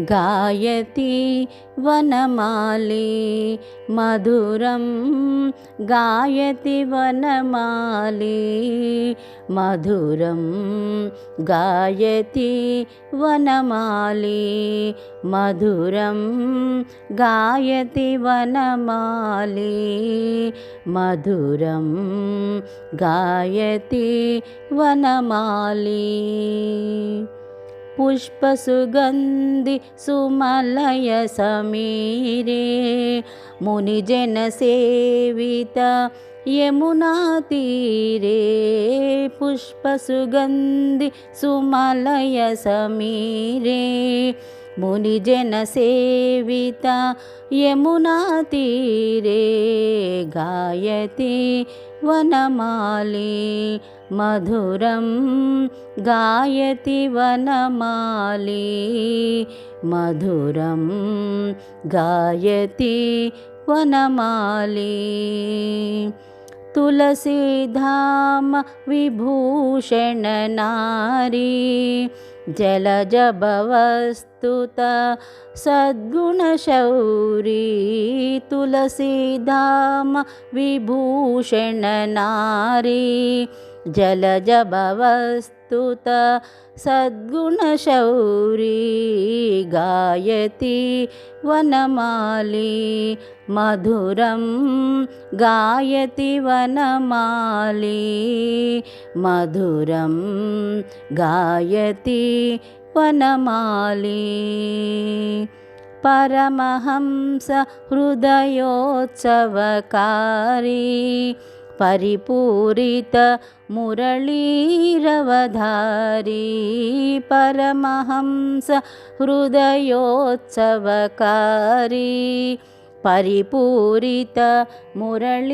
गायति वनमाली मधुरं गायति वनमाली मधुरं गायति वनमाली मधुरं गायति वनमाली मधुरं गायति वनमाली पुष्पसुगन्धि सुमलय समीरे मुनिजनसेवित यमुनातीरे पुष्पसुगन्धि सुमलय समीरे मुनिजनसेवित यमुनातीरे गायति वनमाली मधुरं गायति वनमाली मधुरं गायति वनमाली तुलसीधाम विभूषण नारी जलजभवस्तुत सद्गुणशौरी तुलसीधाम विभूषण नारी जलजभवस्तुत सद्गुणशौरी गायति वनमाली मधुरं गायति वनमाली मधुरं गायति वनमाली परमहंस हृदयोत्सवकारी परिपूरित मुरलीरवधारी परमहंस हृदयोत्सवकारी परिपूरित मुरलीरवधारी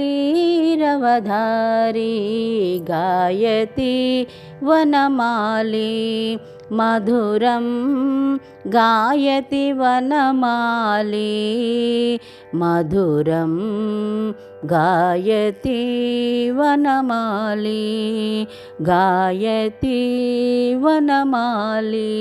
गायति वनमाली मधुरं गायति वनमाली मधुरं गायति वनमाली गायति वनमाली।